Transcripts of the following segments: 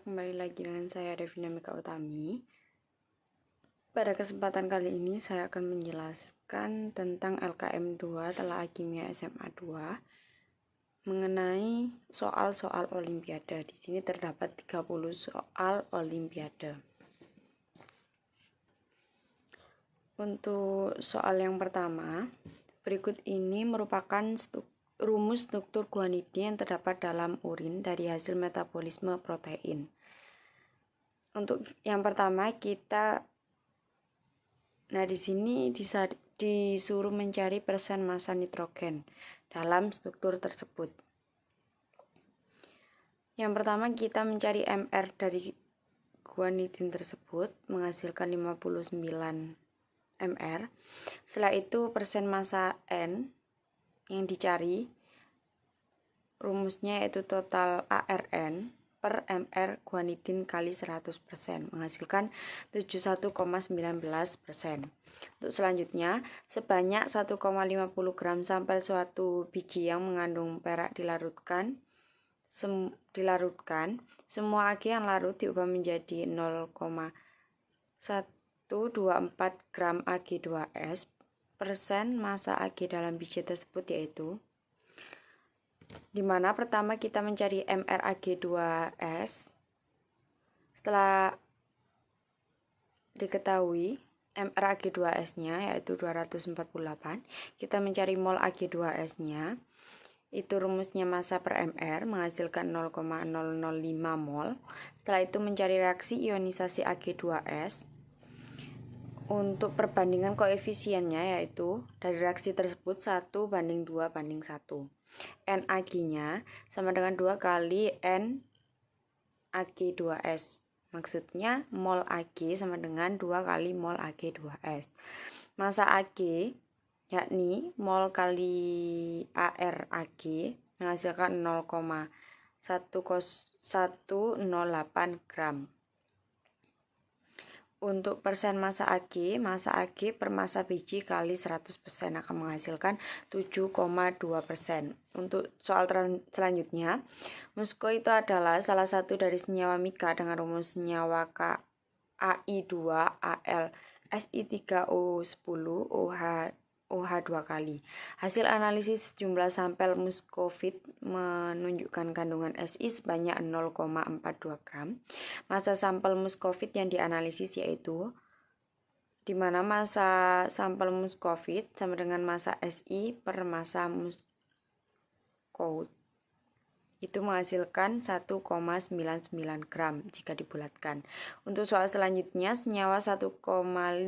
kembali lagi dengan saya Devina Mika Utami. Pada kesempatan kali ini saya akan menjelaskan tentang LKM 2 Telaah Kimia SMA 2 mengenai soal-soal olimpiade. Di sini terdapat 30 soal olimpiade. Untuk soal yang pertama, berikut ini merupakan rumus struktur guanidin yang terdapat dalam urin dari hasil metabolisme protein. Untuk yang pertama di sini disuruh mencari persen massa nitrogen dalam struktur tersebut. Yang pertama kita mencari MR dari guanidin tersebut menghasilkan 59 MR. Setelah itu persen massa N yang dicari, rumusnya yaitu total ARN per MR guanidin kali 100% menghasilkan 71,19%. Untuk selanjutnya, sebanyak 1,50 gram sampel suatu biji yang mengandung perak dilarutkan. Semua Ag yang larut diubah menjadi 0,124 gram Ag2S. Persen massa Ag dalam biji tersebut yaitu, di mana pertama kita mencari MrAg2S. Setelah diketahui MrAg2S-nya yaitu 248, kita mencari mol Ag2S-nya. Itu rumusnya massa per MR menghasilkan 0,005 mol. Setelah itu mencari reaksi ionisasi Ag2S. Untuk perbandingan koefisiennya yaitu dari reaksi tersebut 1:2:1. NAg-nya sama dengan 2 kali N Ag2S. Maksudnya mol Ag sama dengan 2 kali mol Ag2S. Massa Ag yakni mol kali AR Ag menghasilkan 0,1108 gram. Untuk persen massa Ag per massa biji kali 100% akan menghasilkan 7,2%. Untuk soal selanjutnya, musko itu adalah salah satu dari senyawa mika dengan rumus senyawa KAI2Al Si3O10 OH 2 kali. Hasil analisis jumlah sampel muskovit menunjukkan kandungan Si sebanyak 0,42 gram. Massa sampel muskovit yang dianalisis yaitu, di mana massa sampel muskovit sama dengan massa Si per massa muskot. Itu menghasilkan 1,99 gram jika dibulatkan. Untuk soal selanjutnya, senyawa 1,5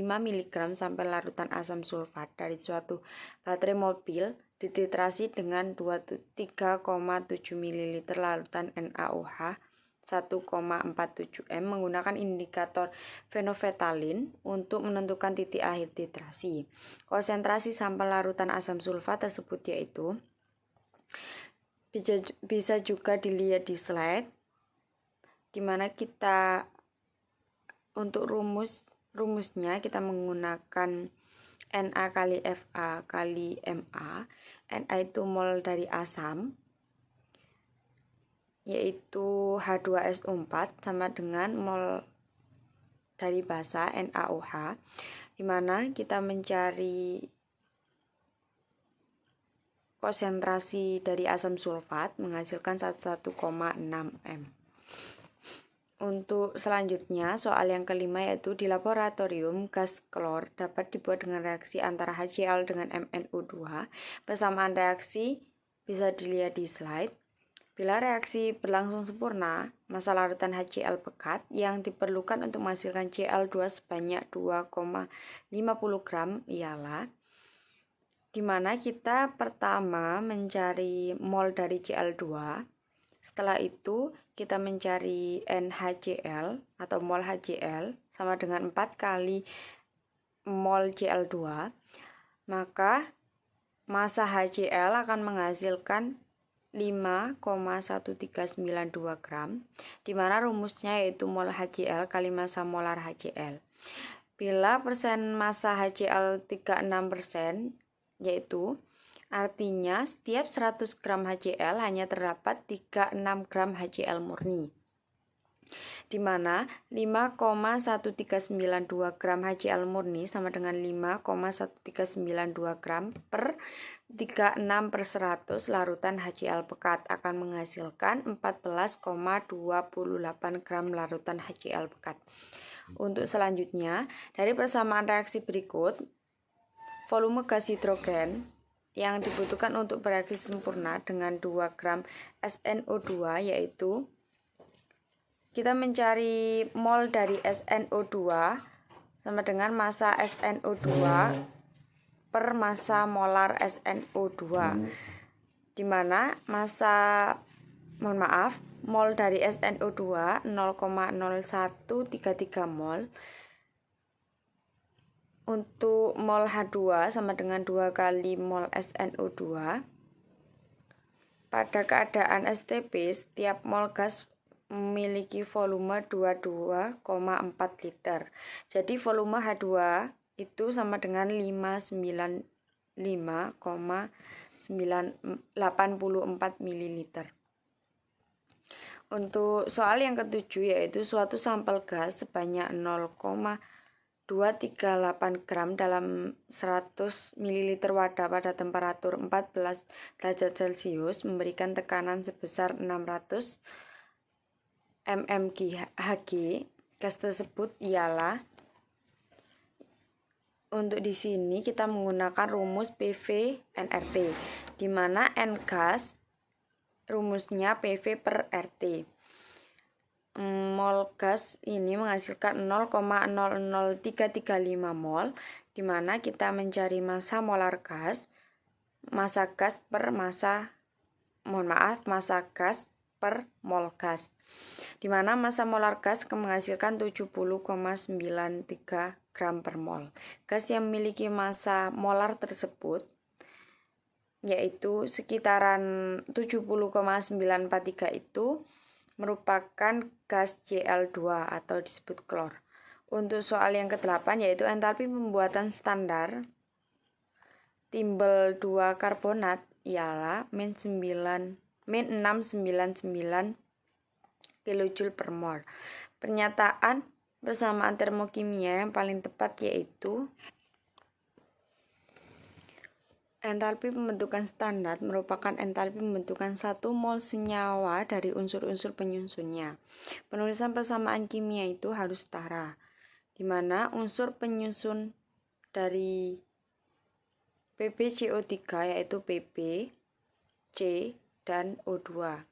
mg sampel larutan asam sulfat dari suatu baterai mobil dititrasi dengan 3,7 ml larutan NaOH 1,47 m menggunakan indikator fenovetalin untuk menentukan titik akhir titrasi. Konsentrasi sampel larutan asam sulfat tersebut yaitu, bisa juga dilihat di slide, di mana kita untuk rumusnya kita menggunakan Na kali Fa kali Ma. Na itu mol dari asam, yaitu H2SO4 sama dengan mol dari basa NaOH, di mana kita mencari konsentrasi dari asam sulfat menghasilkan 1,6 m. Untuk selanjutnya, soal yang kelima yaitu di laboratorium gas klor dapat dibuat dengan reaksi antara HCl dengan MnO2. Persamaan reaksi bisa dilihat di slide. Bila reaksi berlangsung sempurna, massa larutan HCl pekat yang diperlukan untuk menghasilkan Cl2 sebanyak 2,50 gram ialah, di mana kita pertama mencari mol dari Cl2, setelah itu kita mencari NaHCl atau mol HCl sama dengan 4 kali mol Cl2, maka massa HCl akan menghasilkan 5,1392 gram, di mana rumusnya yaitu mol HCl kali massa molar HCl. Bila persen massa HCl 36%, yaitu artinya setiap 100 gram HCl hanya terdapat 36 gram HCl murni. di mana 5,1392 gram HCl murni sama dengan 5,1392 gram per 36/100 larutan HCl pekat akan menghasilkan 14,28 gram larutan HCl pekat. Untuk selanjutnya, dari persamaan reaksi berikut, volume gas hidrogen yang dibutuhkan untuk bereaksi sempurna dengan 2 gram SnO2 yaitu kita mencari mol dari SnO2 sama dengan massa SnO2 per massa molar SnO2, di mana mol dari SnO2 0,0133 mol. Untuk mol H2 sama dengan 2 kali mol SnO2. Pada keadaan STP, setiap mol gas memiliki volume 22,4 liter. Jadi volume H2 itu sama dengan 595,984 ml. Untuk soal yang ketujuh yaitu suatu sampel gas sebanyak 0,238 gram dalam 100 ml wadah pada temperatur 14 derajat Celcius memberikan tekanan sebesar 600 mmHg. Gas tersebut ialah, untuk di sini kita menggunakan rumus PV nRT, di mana N gas rumusnya PV per RT. Mol gas ini menghasilkan 0,00335 mol, di mana kita mencari massa molar gas, massa gas per mol gas, di mana massa molar gas menghasilkan 70,93 gram per mol. Gas yang memiliki massa molar tersebut yaitu sekitaran 70,943 itu merupakan gas Cl2 atau disebut klor. Untuk soal yang ke-8 yaitu entalpi pembuatan standar timbel 2 karbonat ialah min 699 kJ per mol. Pernyataan persamaan termokimia yang paling tepat yaitu entalpi pembentukan standar merupakan entalpi pembentukan 1 mol senyawa dari unsur-unsur penyusunnya. Penulisan persamaan kimia itu harus setara, di mana unsur penyusun dari PbCO3 yaitu Pp, C, dan O2.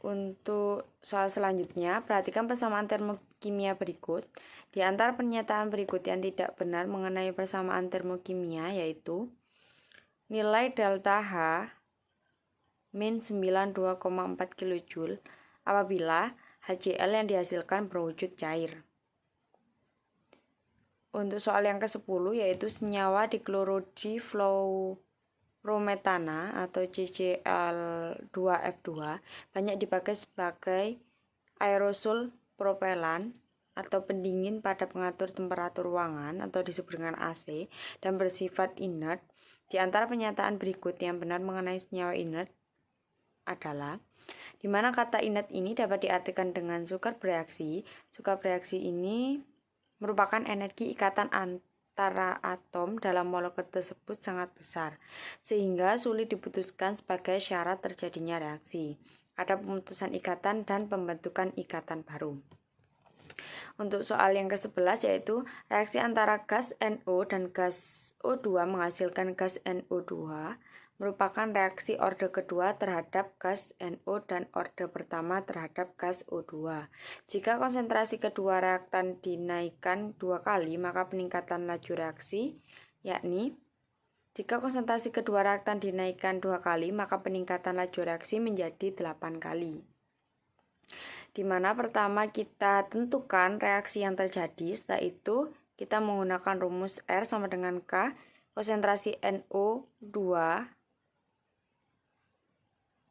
Untuk soal selanjutnya, perhatikan persamaan termokimia berikut. Di antara pernyataan berikut yang tidak benar mengenai persamaan termokimia yaitu nilai delta H min 92,4 kJ apabila HCl yang dihasilkan berwujud cair. Untuk soal yang ke-10 yaitu senyawa diklorofluorometana atau CCl2F2 banyak dipakai sebagai aerosol propelan atau pendingin pada pengatur temperatur ruangan atau disebut dengan AC dan bersifat inert. Di antara pernyataan berikut yang benar mengenai senyawa inert adalah di mana kata inert ini dapat diartikan dengan sukar bereaksi. Sukar bereaksi ini merupakan energi ikatan antara atom dalam molekul tersebut sangat besar, sehingga sulit diputuskan sebagai syarat terjadinya reaksi. Ada pemutusan ikatan dan pembentukan ikatan baru. Untuk soal yang ke-11 yaitu reaksi antara gas NO dan gas O2 menghasilkan gas NO2 merupakan reaksi orde kedua terhadap gas NO dan orde pertama terhadap gas O2. Jika konsentrasi kedua reaktan dinaikkan 2 kali, maka peningkatan laju reaksi, yakni jika konsentrasi kedua reaktan dinaikkan 2 kali, maka peningkatan laju reaksi menjadi 8 kali. Di mana pertama kita tentukan reaksi yang terjadi, setelah itu kita menggunakan rumus R sama dengan K, konsentrasi NO2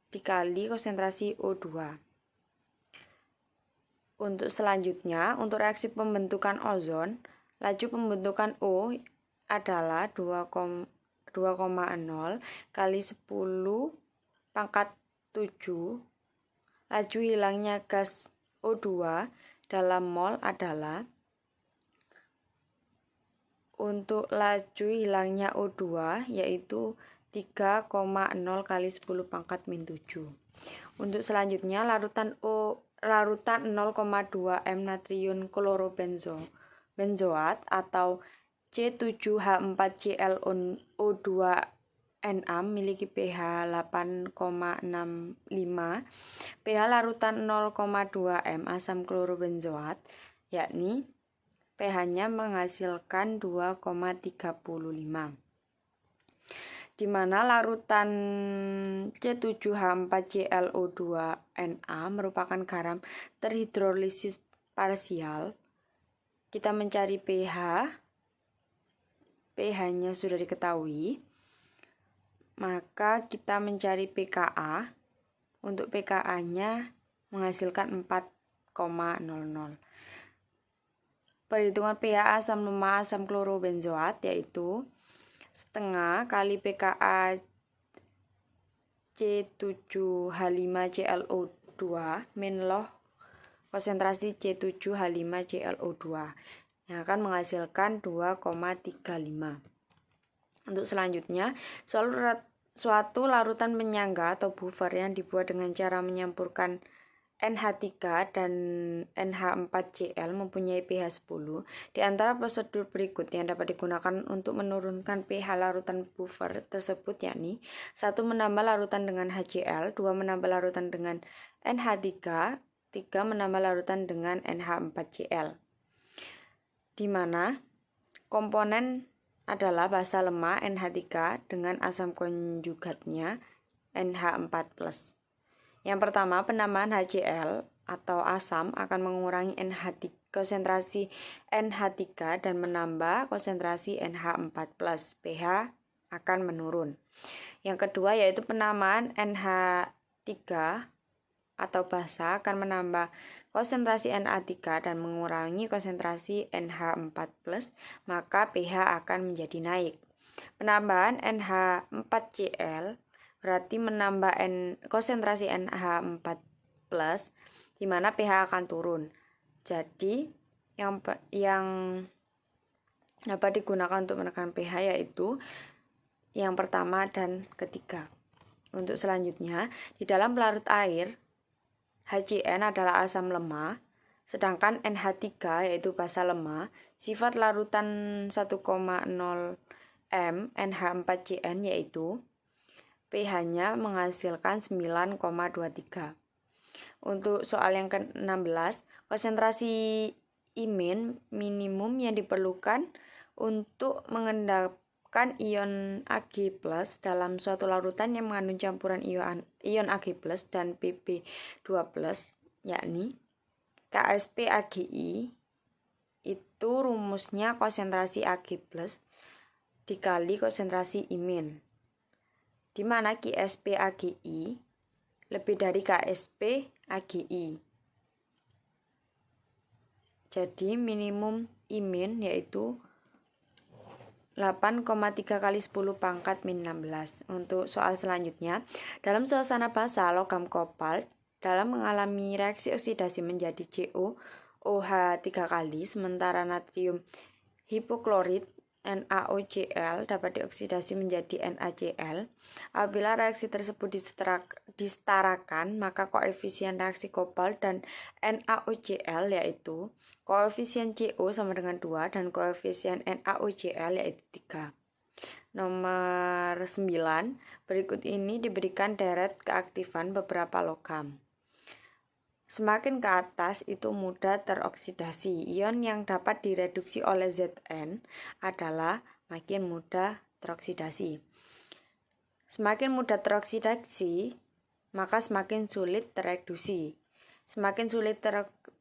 dikali konsentrasi O2. Untuk selanjutnya, untuk reaksi pembentukan ozon, laju pembentukan O adalah 2,0 kali 10⁻⁷ laju hilangnya gas O2 dalam mol adalah, untuk laju hilangnya O2 yaitu 3,0 kali 10 pangkat min 7. Untuk selanjutnya larutan 0,2 m natrium klorobenzoat atau C7H4ClO2Na memiliki pH 8,65. pH larutan 0,2 m asam klorobenzoat yakni pH-nya menghasilkan 2,35, di mana larutan C7H4ClO2Na merupakan garam terhidrolisis parsial. Kita mencari pH-nya sudah diketahui, maka kita mencari pKa. Untuk pKa-nya menghasilkan 4,00. Perhitungan pH asam lemah asam klorobenzoat yaitu setengah kali pKa C7H5ClO2 min log konsentrasi C7H5ClO2 yang akan menghasilkan 2,35. Untuk selanjutnya, suatu larutan penyangga atau buffer yang dibuat dengan cara menyampurkan NH3 dan NH4Cl mempunyai pH 10. Di antara prosedur berikut yang dapat digunakan untuk menurunkan pH larutan buffer tersebut yakni 1. Menambah larutan dengan HCl, 2. Menambah larutan dengan NH3, 3. Menambah larutan dengan NH4Cl, di mana komponen adalah basa lemah NH3 dengan asam konjugatnya NH4+. Yang pertama, penambahan HCl atau asam akan mengurangi konsentrasi NH3 dan menambah konsentrasi NH4+. pH akan menurun. Yang kedua yaitu penambahan NH3 atau basa akan menambah konsentrasi NH3 dan mengurangi konsentrasi NH4+, maka pH akan menjadi naik. Penambahan NH4Cl berarti menambah konsentrasi NH4+, di mana pH akan turun. Jadi yang dapat digunakan untuk menekan pH yaitu yang pertama dan ketiga. Untuk selanjutnya, di dalam pelarut air, HCN adalah asam lemah, sedangkan NH3 yaitu basa lemah. Sifat larutan 1,0 m NH4Cn yaitu pH-nya menghasilkan 9,23. Untuk soal yang ke-16, konsentrasi imin minimum yang diperlukan untuk mengendapkan ion Ag+ dalam suatu larutan yang mengandung campuran ion Ag+ dan Pb2+, yakni KsPAgI. Itu rumusnya konsentrasi Ag+ dikali konsentrasi imin, di mana KsPAgI lebih dari KsPAgI. Jadi minimum imin yaitu 8,3 kali 10 pangkat min 16. Untuk soal selanjutnya, dalam suasana basa logam kopalt dalam mengalami reaksi oksidasi menjadi COOH 3 kali, sementara natrium hipoklorit NaOCl dapat dioksidasi menjadi NaCl. Apabila reaksi tersebut disetarakan, maka koefisien reaksi kopalt dan NaOCl yaitu koefisien CO sama dengan 2 dan koefisien NaOCl yaitu 3. Nomor 9, berikut ini diberikan deret keaktifan beberapa logam. Semakin ke atas itu mudah teroksidasi. Ion yang dapat direduksi oleh Zn adalah makin mudah teroksidasi. Semakin mudah teroksidasi, maka semakin sulit tereduksi. Semakin sulit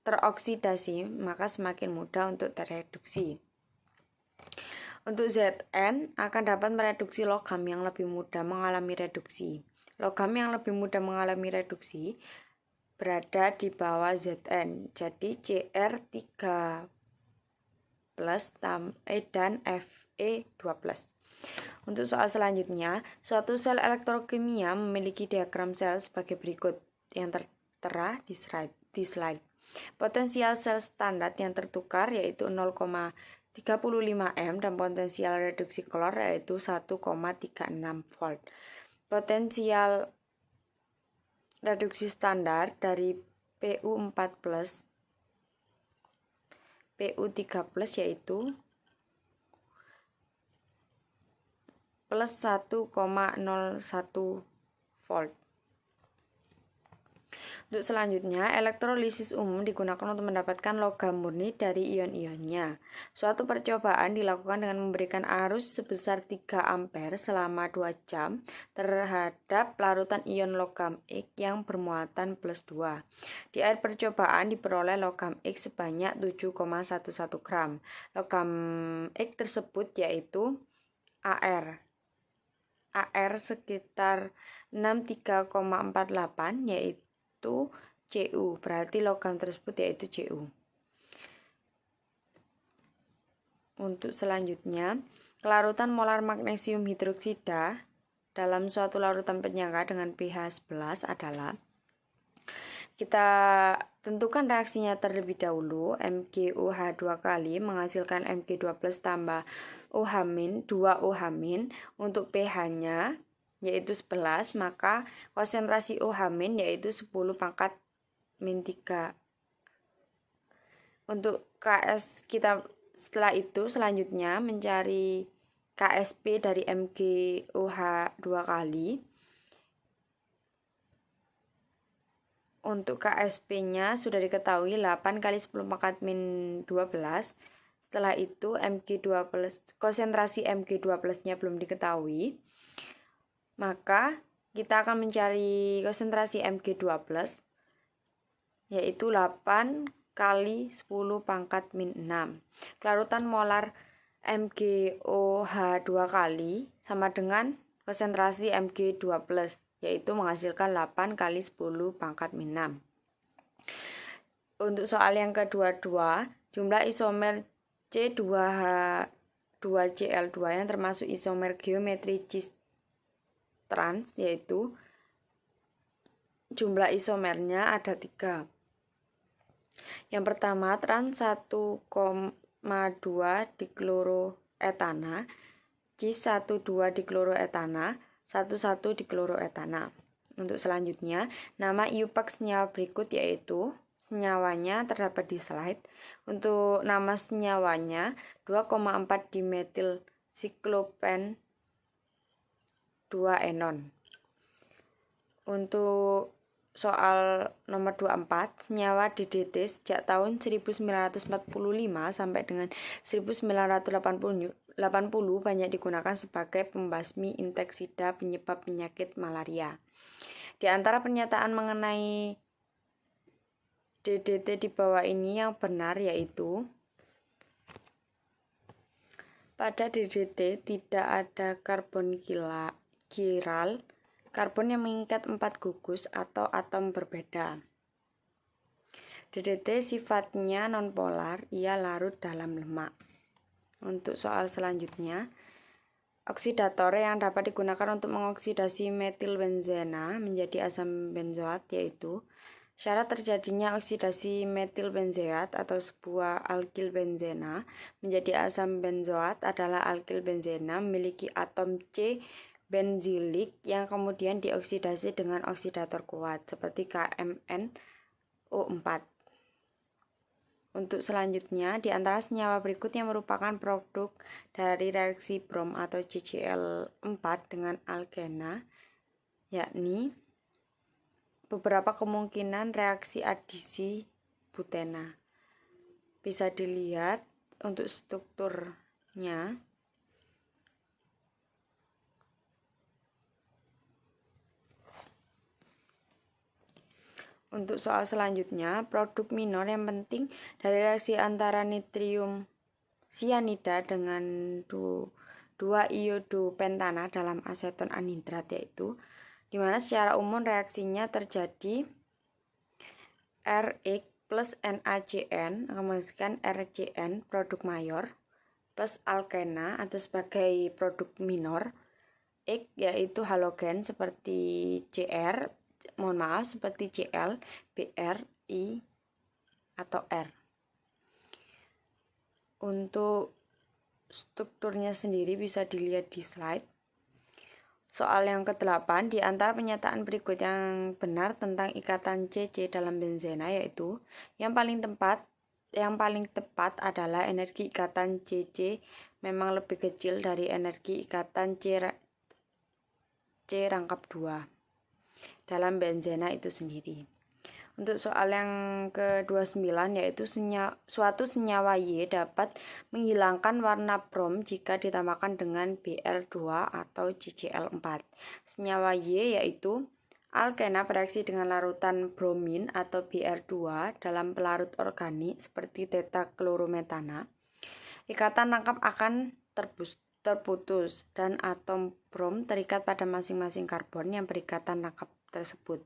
teroksidasi, maka semakin mudah untuk tereduksi. Untuk Zn akan dapat mereduksi logam yang lebih mudah mengalami reduksi. Logam yang lebih mudah mengalami reduksi berada di bawah Zn, jadi Cr3 dan Fe2. Untuk soal selanjutnya, suatu sel elektrokimia memiliki diagram sel sebagai berikut. Yang tertera di slide. Potensial sel standar yang tertukar yaitu 0,35 M dan potensial reduksi kolor yaitu 1,36 volt. Potensial reduksi standar dari PU4+, PU3+ yaitu plus 1,01 volt. Untuk selanjutnya, elektrolisis umum digunakan untuk mendapatkan logam murni dari ion-ionnya. Suatu percobaan dilakukan dengan memberikan arus sebesar 3 ampere selama 2 jam terhadap larutan ion logam X yang bermuatan plus 2. Di akhir percobaan diperoleh logam X sebanyak 7,11 gram. Logam X tersebut yaitu AR sekitar 63,48 yaitu Cu, berarti logam tersebut yaitu Cu. Untuk selanjutnya, kelarutan molar magnesium hidroksida dalam suatu larutan penyangga dengan pH 11 adalah, kita tentukan reaksinya terlebih dahulu. MgOH 2 kali menghasilkan Mg2+ tambah OH-, 2OH- untuk pH-nya yaitu 11, maka konsentrasi OH- yaitu 10⁻⁻3. Untuk Ks kita setelah itu selanjutnya mencari Ksp dari MgOH 2 kali. Untuk Ksp-nya sudah diketahui 8 kali 10⁻⁻12. Setelah itu konsentrasi Mg2+-nya belum diketahui. Maka kita akan mencari konsentrasi Mg2+, yaitu 8 kali 10⁻⁻6. Kelarutan molar MgOH 2 kali sama dengan konsentrasi Mg2+, yaitu menghasilkan 8 kali 10⁻⁻6. Untuk soal yang kedua, jumlah isomer C2H2Cl2 yang termasuk isomer geometri cis trans, yaitu jumlah isomernya ada 3. Yang pertama trans 1,2 dikloroetana, cis 1,2 dikloroetana, 1,1 dikloroetana. Untuk selanjutnya, nama IUPAC senyawa berikut yaitu, senyawanya terdapat di slide. Untuk nama senyawanya 2,4 dimetil siklopen 2-enon. Untuk soal nomor 24, senyawa DDT sejak tahun 1945 sampai dengan 1980 banyak digunakan sebagai pembasmi inseksida penyebab penyakit malaria. Di antara pernyataan mengenai DDT di bawah ini yang benar yaitu, pada DDT tidak ada karbon chiral, karbon yang mengikat 4 gugus atau atom berbeda. DDT sifatnya nonpolar, ia larut dalam lemak. Untuk soal selanjutnya, oksidator yang dapat digunakan untuk mengoksidasi metilbenzena menjadi asam benzoat yaitu, syarat terjadinya oksidasi metilbenzeat atau sebuah alkil benzena menjadi asam benzoat adalah alkil benzena memiliki atom C benzilik yang kemudian dioksidasi dengan oksidator kuat seperti KMnO4. Untuk selanjutnya, di antara senyawa berikut yang merupakan produk dari reaksi brom atau CCl4 dengan alkena, yakni beberapa kemungkinan reaksi adisi butena. Bisa dilihat untuk strukturnya. Untuk soal selanjutnya, produk minor yang penting dari reaksi antara nitrium sianida dengan 2-iodopentana dalam aseton anhidrat yaitu, di mana secara umum reaksinya terjadi RX plus NaCN akan menghasilkan RCN produk mayor plus alkena atau sebagai produk minor, X yaitu halogen seperti Cr, seperti Cl, Br, I, atau R. Untuk strukturnya sendiri bisa dilihat di slide. Soal yang ke-8, di antara pernyataan berikut yang benar tentang ikatan CC dalam benzena yaitu yang paling tepat adalah energi ikatan CC memang lebih kecil dari energi ikatan C rangkap 2 dalam benzena itu sendiri. Untuk soal yang ke-29 yaitu suatu senyawa Y dapat menghilangkan warna brom jika ditambahkan dengan Br2 atau CCl4. Senyawa Y yaitu alkena bereaksi dengan larutan bromin atau Br2 dalam pelarut organik seperti teta-klorometana. Ikatan rangkap akan terputus dan atom brom terikat pada masing-masing karbon yang berikatan rangkap tersebut.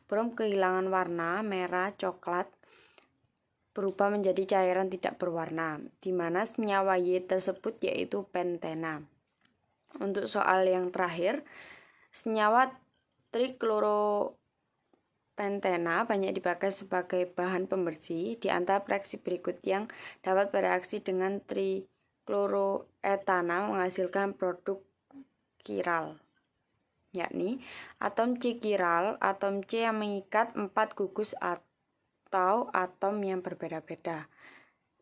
Brom kehilangan warna merah coklat berubah menjadi cairan tidak berwarna, di mana senyawa Y tersebut yaitu pentena. Untuk soal yang terakhir, senyawa trikloro-pentena banyak dipakai sebagai bahan pembersih di antara reaksi berikut yang dapat bereaksi dengan trikloroetana menghasilkan produk kiral, yakni atom C kiral, atom C yang mengikat 4 gugus atau atom yang berbeda-beda.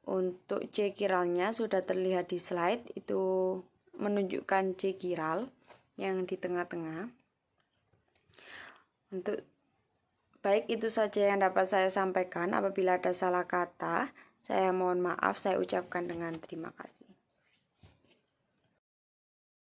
Untuk C kiralnya sudah terlihat di slide, itu menunjukkan C kiral yang di tengah-tengah. Untuk baik itu saja yang dapat saya sampaikan. Apabila ada salah kata, saya mohon maaf, saya ucapkan dengan terima kasih.